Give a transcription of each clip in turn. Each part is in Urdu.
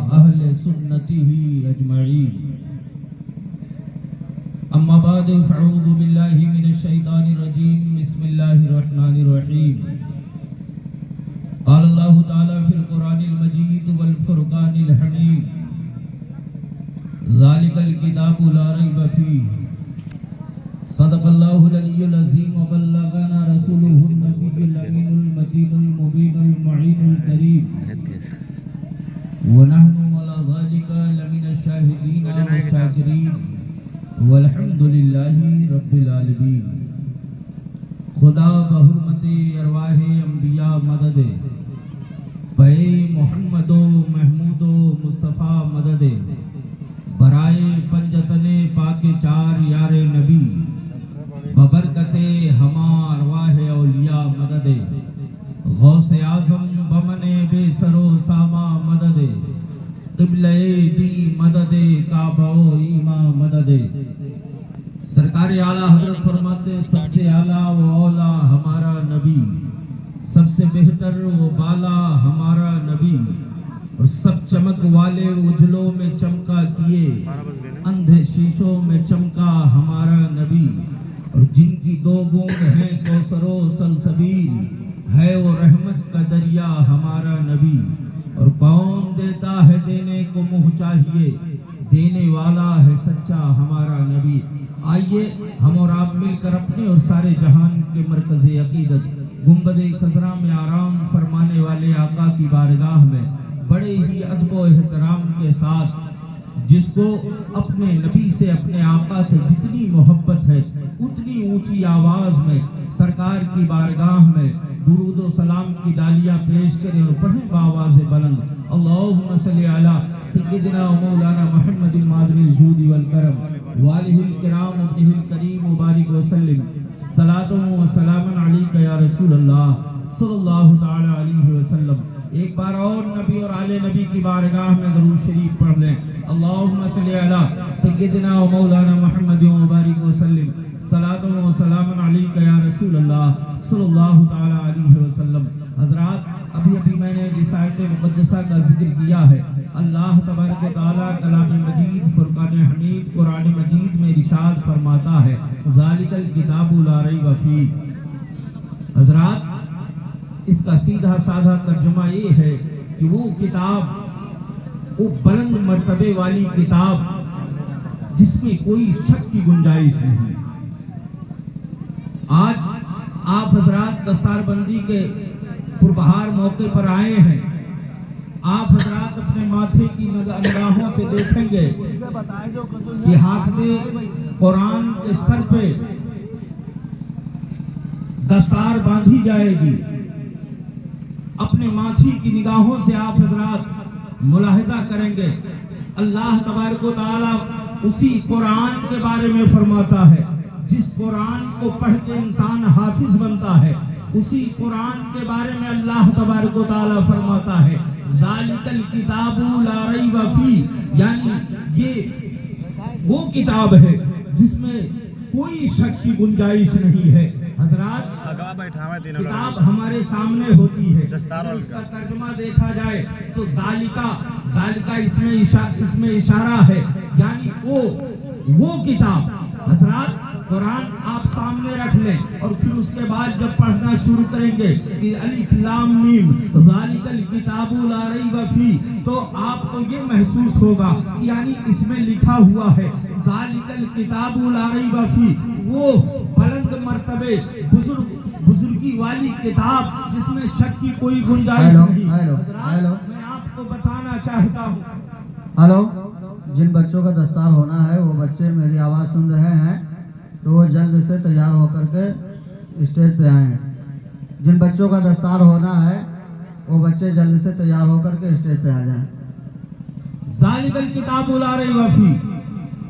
وأهل سنته أجمعين. أما بعد فأعوذ بالله من الشيطان الرجيم. بسم الله الرحمن الرحيم. قال الله تعالى في القرآن المجيد والفرقان الحميد ذلك الكتاب لا ريب فيه صدق الله العلي العظيم وبلغنا رسوله النبي الأمين المتين المبين المعين الكريم ونحن على ذلك لمن الشاهدين والشاكرين والحمد لله رب العالمين. خدا بحرمت ارواح انبیاء مدد پے محمد و محمود و مصطفیٰ مدد برائے پنجتن پاک چار یار نبی ببرکت ہمار ارواح اولیاء مدد غوث اعظم بمن بے سرو ساما مدد قبلہ دی مدد کعبہ و ایما مدد. سرکار اعلیٰ حضرت فرماتے سب سے اعلیٰ و اولا ہمارا نبی، سب سے بہتر و بالا ہمارا نبی، اور سب چمک والے اجلوں میں چمکا کیے اندھے شیشوں میں چمکا ہمارا نبی، اور جن کی دو بوند ہیں کوثر و سلسبیل ہے وہ رحمت کا دریا ہمارا نبی. اور کون دیتا ہے دینے کو منہ چاہیے، دینے والا ہے سچا ہمارا نبی. آئیے ہم اور آپ مل کر اپنے اور سارے جہان کے مرکز عقیدت گنبد خضرا میں آرام فرمانے والے آقا کی بارگاہ میں بڑے ہی ادب و احترام کے ساتھ، جس کو اپنے نبی سے اپنے آقا سے جتنی محبت ہے اتنی اونچی آواز میں سرکار کی بارگاہ میں درود و سلام کی ڈالیاں پیش کریں اور پڑھیں بآواز بلند اللہم صلی علی سیدنا و مولانا محمد مادر الجود والکرم والہ الکرام ابنہ الکریم مبارک وسلم صلاۃ و سلام علیک یا رسول اللہ صلی اللہ تعالی علیہ وسلم. ایک بار اور نبی اور آل نبی کی بارگاہ میں درود شریف پڑھ لیں. اللہم صلی علی سیدنا و مولانا محمد مبارک وسلم صلاۃ و سلام علیک یا رسول اللہ صلی اللہ تعالی علیہ وسلم. حضرات، ابھی میں نے جس آیت مقدسہ کا ذکر کیا ہے، اللہ تبارک و تعالی کلام مجید فرقان حمید قرآن مجید میں ارشاد فرماتا ہے ذالک الکتاب لا ریب فیہ. حضرات، اس کا سیدھا سادہ ترجمہ یہ ہے کہ وہ کتاب، وہ بلند مرتبے والی کتاب جس میں کوئی شک کی گنجائش نہیں. آج آپ حضرات دستار بندی کے پربہار موقع پر آئے ہیں. آپ حضرات اپنے ماتھے کی نگاہوں سے دیکھیں گے کہ حافظ قرآن کے سر پہ دستار باندھی جائے گی. اپنے ماتھی کی نگاہوں سے آپ حضرات ملاحظہ کریں گے اللہ تبارک و تعالی اسی قرآن کے بارے میں فرماتا ہے جس قرآن کو پڑھ کے انسان حافظ بنتا ہے. اسی قرآن کے بارے میں اللہ تبارک و تعالی فرماتا ہے ذالک الکتاب لا ریب فیہ، یعنی یہ وہ کتاب ہے جس میں کوئی شک کی گنجائش نہیں ہے. حضرات، کتاب ہمارے سامنے ہوتی ہے، اس کا ترجمہ دیکھا جائے تو ذالکہ اس میں اشارہ ہے، یعنی وہ کتاب. حضرات، قرآن آپ سامنے رکھ لیں اور پھر اس کے بعد جب پڑھنا شروع کریں گے کہ الف لام میم ذالک الکتاب لا ریب فیہ، تو آپ کو یہ محسوس ہوگا یعنی اس میں لکھا ہوا ہے ذالک الکتاب لا ریب فیہ، وہ بلند مرتبے بزرگی والی کتاب جس میں شک کی کوئی گنجائش نہیں. حضرات، میں آپ کو بتانا چاہتا ہوں، جن بچوں کا دستار ہونا ہے وہ بچے میری آواز سن رہے ہیں تو وہ جلد سے تیار ہو کر کے اسٹیج پہ آئیں. جن بچوں کا دستار ہونا ہے وہ بچے جلد سے تیار ہو کر کے اسٹیج پہ آ جائیں. ذالک الکتاب لا ریب فیہ،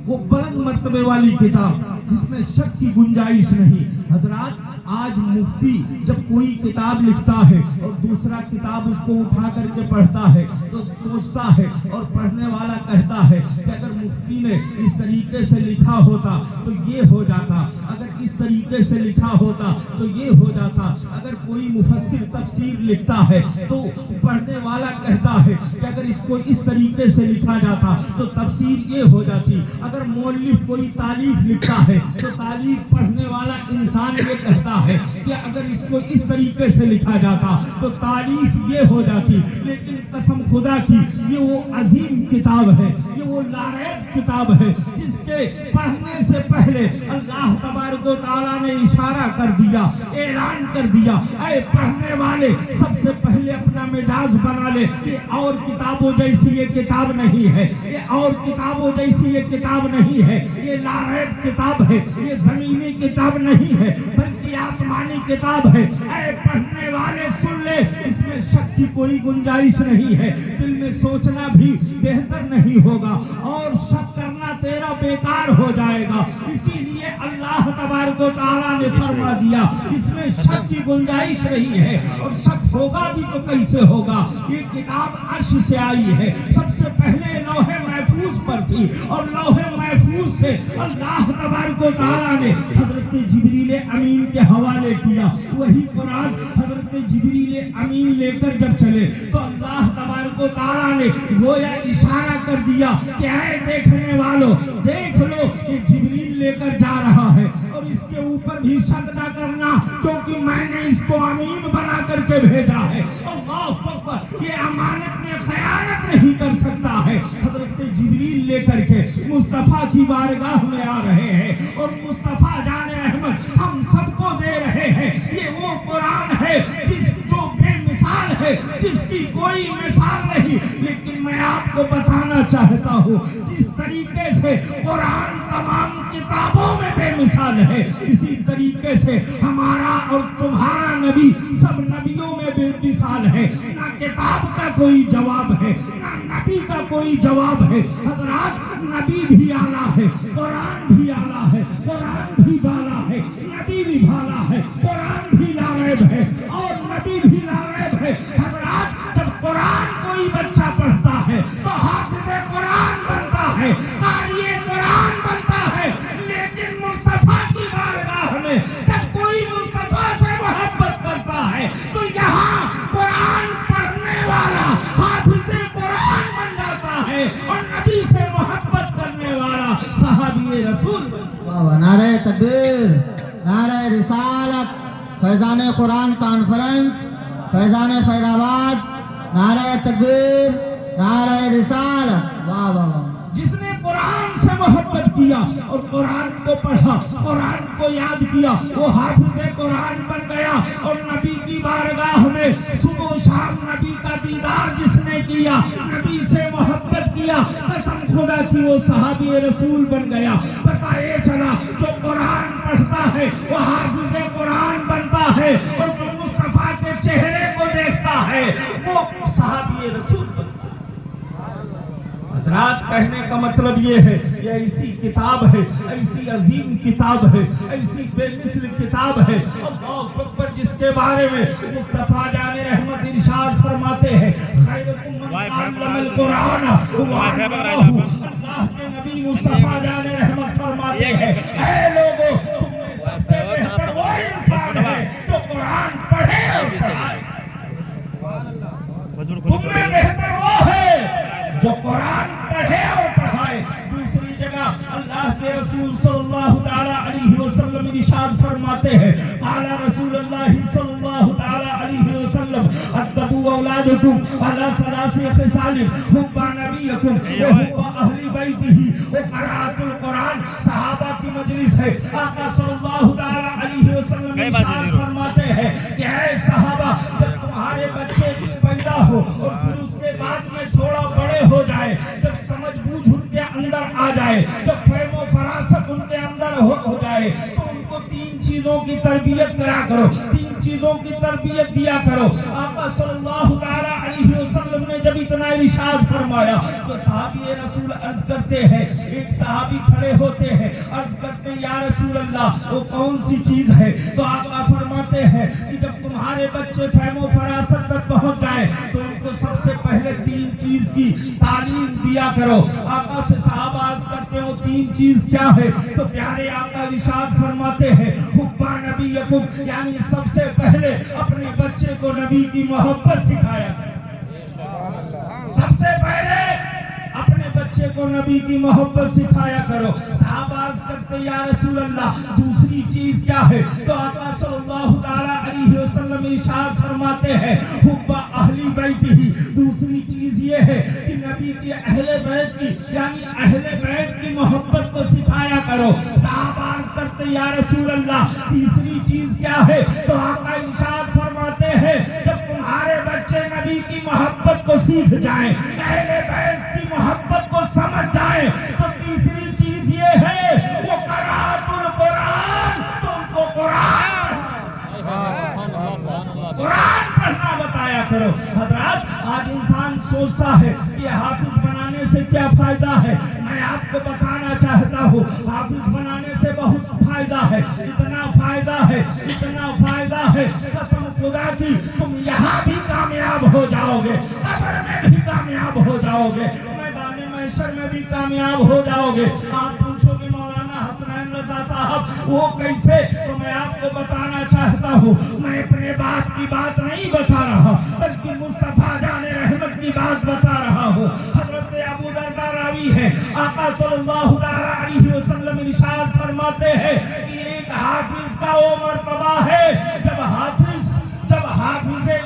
وہ بلند مرتبے والی کتاب جس میں شک کی گنجائش نہیں. حضرات، آج مفتی جب کوئی کتاب لکھتا ہے اور دوسرا کتاب اس کو اٹھا کر کے پڑھتا ہے تو سوچتا ہے اور پڑھنے والا کہتا ہے کہ اگر مفتی نے اس طریقے سے لکھا ہوتا تو یہ ہو جاتا، اگر اس طریقے سے لکھا ہوتا تو یہ ہو جاتا، اگر کوئی مفسر تفسیر لکھتا ہے تو پڑھنے والا کہتا ہے کہ اگر اس کو اس طریقے سے لکھا جاتا تو تفسیر یہ ہو جاتی، اگر مؤلف کوئی تالیف لکھتا ہے تو تالیف پڑھنے والا انسان یہ کہتا ہے کہ اگر اس کو اس طریقے سے لکھا جاتا تو تالیف یہ ہو جاتی۔ لیکن قسم خدا کی یہ وہ عظیم کتاب ہے، یہ وہ لاریب کتاب ہے جس کے پڑھنے سے پہلے اللہ تبارک و تعالیٰ نے اشارہ کر دیا، اعلان کر دیا، اے پڑھنے والے سب سے پہلے اپنا مزاج بنا لے، یہ اور کتابوں جیسی یہ کتاب نہیں ہے، یہ اور کتابوں جیسی یہ کتاب نہیں ہے، یہ لاریب کتاب ہے، یہ زمینی کتاب نہیں ہے بلکہ آسمانی کتاب ہے۔ اے پڑھنے والے سن لے، اس میں شک کی کوئی گنجائش نہیں ہے، دل میں سوچنا بھی بہتر نہیں ہوگا اور شک کرنا تیرا بیکار ہو جائے گا۔ اسی لیے اللہ تبارک و تعالیٰ نے فرما دیا اس میں شک کی گنجائش نہیں ہے، اور شک ہوگا بھی تو کیسے ہوگا؟ یہ کتاب عرش سے آئی ہے، سب سے پہلے لوح محفوظ پر تھی اور لوح محفوظ سے اللہ تبارک و تعالیٰ نے حضرت جبریل امین کے حوالے کیا۔ وہی قرآن حضرت جبریل امین لے کر جب چلے تو اللہ تبارک و تعالیٰ نے گویا اشارہ کر دیا کہ اے دیکھنے والوں دیکھ لو کہ جبریل لے کر جا رہا ہے، اور اس کے اوپر بھی شک نہ کرنا کیونکہ میں نے اس کو امین بنا کر کے بھیجا ہے۔ اللہ اکبر، یہ امانت میں خیانت نہیں کر سکتا ہے۔ حضرت جبریل لے کر کے مصطفیٰ کی بارگاہ میں آ رہے ہیں اور مصطفیٰ جان احمد ہم سب کو دے رہے ہیں۔ یہ وہ قرآن ہے جس جو بے مثال ہے، جس کی کوئی مثال نہیں، لیکن میں آپ کو بتانا چاہتا ہوں جس طریقے سے قرآن تمام کتابوں میں بے مثال ہے، اسی طریقے سے ہمارا اور تمہارا نبی سب نبیوں میں بے مثال ہے۔ نہ کتاب کا کوئی جواب ہے، نہ نبی کا کوئی جواب ہے۔ حضرات، نبی بھی اعلیٰ ہے، قرآن بھی اعلیٰ ہے، قرآن بھی بالا ہے، نبی بھی بھالا ہے، قرآن بھی لاریب ہے اور نبی بھی لاریب ہے۔ حضرات، جب قرآن کوئی بچہ پڑھتا ہے تو حافظ قرآن بنتا ہے، قاری قرآن بنتا ہے، لیکن مصطفیٰ کی بارگاہ میں جب کوئی مصطفیٰ سے محبت کرتا ہے تو یہاں قرآن پڑھنے والا حافظ قرآن بن جاتا ہے اور نبی سے محبت کرنے والا صحابی رسول بن جاتا ہے۔ نعرہ تکبیر، نعرہ رسالت، فیضان قرآن کانفرنس، فیضان خیر آباد، نعرہ تکبیر، نعرہ رسالت۔ واہ واہ واہ۔ جس نے قرآن سے محبت کیا اور قرآن کو پڑھا، قرآن کو یاد کیا، وہ حافظ قرآن بن گیا اور نبی کی بارگاہ میں صبح و شام نبی کا دیدار جس نے کیا، نبی سے محبت کیا، قسم خدا کی وہ صحابی رسول بن گیا۔ پتہ یہ چلا جو قرآن پڑھتا ہے وہ حافظ قرآن بنتا ہے اور جو مصطفیٰ کے چہرے کو دیکھتا ہے وہ صحابی رسول بنتا ہے۔ حضرات، کہنے کا مطلب یہ ہے یہ ایسی کتاب ہے، ایسی عظیم کتاب ہے، ایسی بے مثل کتاب ہے، اللہ اکبر، جس کے بارے میں مصطفیٰ جان رحمت ارشاد فرماتے ہیں خیرکم من تعلم القرآن وعلمہ۔ اللہ کے نبی مصطفیٰ جان رحمت فرماتے ہیں اے لوگوں، تم میں سب سے بہتر وہ انسان ہے جو قرآن پڑھے اور پڑھائے۔ تم میں بہتر وہ ہے جو قرآن پڑھے اور پڑھائے۔ دوسری جگہ اللہ کے رسول صلی اللہ تعالی علیہ وسلم ارشاد فرماتے ہیں قال رسول اللہ صلی اللہ تعالی علیہ وسلم ادبوا اولادکم علی ثلاث خصال حب نبیکم وحب اہل بیتہ وقراءۃ القرآن۔ صحابہ کی مجلس ہے، آقا صلی اللہ تعالی علیہ وسلم ارشاد فرماتے ہیں کہ اے صحابہ، جب تمہارے بچے پیدا ہو اور پھر اس کے بعد میں تھوڑا بڑے ہو جائے، جب سمجھ بوجھ ان کے اندر آ جائے، جب فہم و فراست ان کے اندر ہو جائے، تو ان کو تین چیزوں کی تربیت کرا کرو، تین چیزوں کی تربیت دیا کرو۔ آقا صلی اللہ تعالی علیہ وسلم نے جب اتنا ارشاد فرمایا تو صحابی رسول عرض کرتے ہیں، ایک صحابی کھڑے ہوتے ہیں، عرض کرتے ہیں یا رسول اللہ وہ کون سی چیز ہے؟ تو آقا فرماتے ہیں کہ جب تمہارے بچے فہم و فراست تک پہنچ جائیں تو ان کو سب سے پہلے 3 چیز کی تعلیم دیا کرو۔ آقا سے صحابہ عرض کرتے ہیں وہ 3 چیز کیا ہے؟ تو پیارے آقا ارشاد فرماتے ہیں حبا نبیکم، یعنی سب سے پہلے اپنے بچے کو نبی کی محبت سکھایا کرو۔ سب سے پہلے اپنے بچے کو نبی کی محبت سکھایا کرو۔ صحابہ عرض کرتے یا رسول اللہ دوسری چیز کیا ہے؟ تو آقا صلی اللہ تعالی علیہ وسلم ارشاد فرماتے ہیں حب اہل بیت ہی، دوسری چیز یہ ہے کہ نبی کی اہل بیت کی یعنی اہل بیت کی محبت کو سکھایا کرو۔ صحابہ عرض کرتے یا رسول اللہ تیسری چیز کیا ہے؟ تو آقا ارشاد فرماتے ہیں جب تمہارے بچے نبی کی محبت کو سیکھ جائیں، اہل بیت کی محبت کو سمجھ جائیں تو تیسری چیز یہ ہے وہ قرأت القرآن، تم کو قرآن پڑھنا بتایا کرو۔ حضرات آج انسان سوچتا ہے کہ حافظ بنانے سے کیا فائدہ ہے؟ میں آپ کو بتانا چاہتا ہوں حافظ بنانے سے بہت فائدہ ہے، اتنا فائدہ ہے، اتنا فائدہ ہے قسم خدا کی تم یہاں بھی کامیاب ہو جاؤ گے، قبر میں بھی کامیاب ہو جاؤ گے، میدان محشر میں بھی کامیاب ہو جاؤ گے۔ آپ پوچھو کہ مولانا حسنین رضا صاحب وہ کیسے؟ تو میں آپ کو بتانا چاہتا ہوں، میں اپنے باپ کی بات نہیں بتا رہا بلکہ مصطفیٰ جان رحمت کی بات بتا رہا ہوں۔ حضرت ابو درداء راوی ہے، آقا صلی اللہ علیہ وسلم ارشاد فرماتے ہیں کہ ایک حافظ کا وہ مرتبہ ہے جب حافظ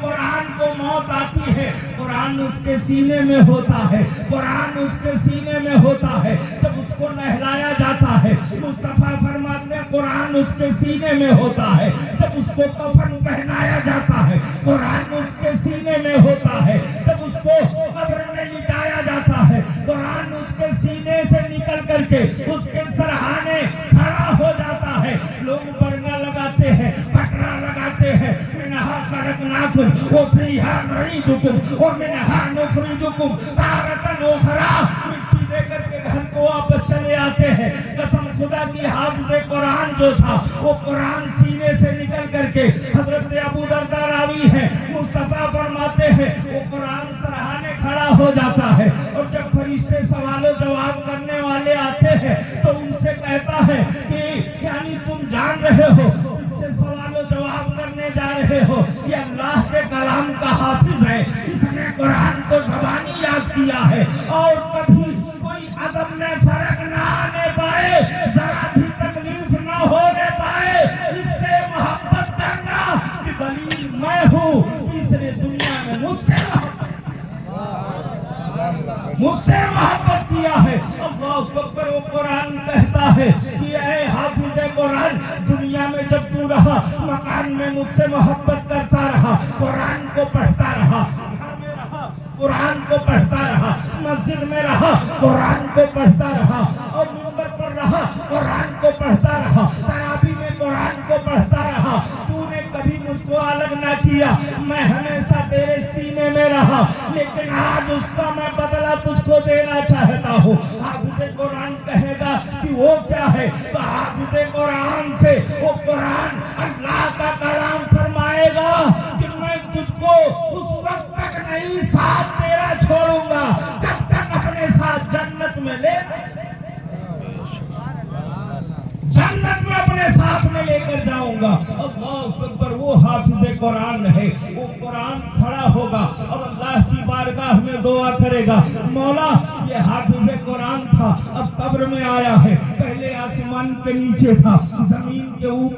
قرآن کو موت آتی ہے، قرآن اس کے سینے میں ہوتا ہے، قرآن اس کے سینے میں ہوتا ہے، جب اس کو نہلایا جاتا ہے مصطفیٰ فرماتے ہیں قرآن اس کے سینے میں ہوتا ہے، جب اس کو کفن پہنایا جاتا ہے قرآن اس کے سینے میں ہوتا ہے، جب اس کو قبر میں لٹایا جاتا ہے قرآن اس کے سینے سے نکل کر کے اس کے سرہانے کھڑا ہو جاتا ہے۔ لوگ برگا لگاتے ہیں، پٹرا لگاتے ہیں، منہا خلقناکم وفیہا نعیدکم ومنہا نخرجکم تارۃ اخری، مٹی دے کر کے گھر کو واپس چلے آتے ہیں۔ قسم خدا کی حافظ قرآن جو تھا وہ قرآن سینے سے نکل کر کے حضرت ابو درداء راوی ہے، مصطفیٰ فرماتے ہیں وہ قرآن سرہانے کھڑا ہو جاتا ہے اور جب فرشتے سوال و جواب کرنے والے آتے ہیں تو ان سے کہتا ہے کہ یعنی تم جان رہے ہو اس سے سوال و جواب کرنے جا رہے ہو، یہ اللہ کے کلام کا حافظ ہے، اس نے قرآن کو زبانی یاد کیا ہے اور کبھی کوئی ادب میں فرق نہ آنے پائے، ذرا بھی تکلیف نہ ہونے پائے، اس سے محبت کرنا کہ دلیل میں ہوں، تیسرے دنیا میں مجھ سے محبت کیا ہے۔ اللہ اکبر، وہ قرآن کہتا ہے کہ اے حافظ قرآن دنیا میں جب تو رہا مکان میں مجھ سے محبت کرتا رہا، قرآن کو پڑھتا رہا، قرآن کو پڑھتا رہا، مسجد میں رہا قرآن کو پڑھتا رہا اور منبر پر رہا قرآن کو پڑھتا رہا، تراویح میں قرآن کو پڑھتا رہا، تو نے کبھی مجھ کو الگ نہ کیا، میں ہمیشہ تیرے سینے میں رہا، لیکن آج اس کا میں بدلہ تجھ کو دینا چاہتا ہوں۔ حافظ قرآن کہے گا کہ وہ کیا ہے؟ تو حافظ قرآن سے وہ قرآن اللہ کا کلام فرمائے گا کہ میں تجھ کو اس وقت تک نہیں ساتھ تیرا چھوڑوں گا جب تک اپنے ساتھ جنت میں لے اپنے ساتھ میں لے کر جاؤں گا۔ اللہ اکبر، وہ حافظ قرآن ہے، وہ قرآن کھڑا ہوگا اور اللہ کی بارگاہ میں دعا کرے گا، مولا یہ حافظ قرآن تھا اب قبر میں آیا ہے، پہلے آسمان کے نیچے تھا، زمین کے اوپر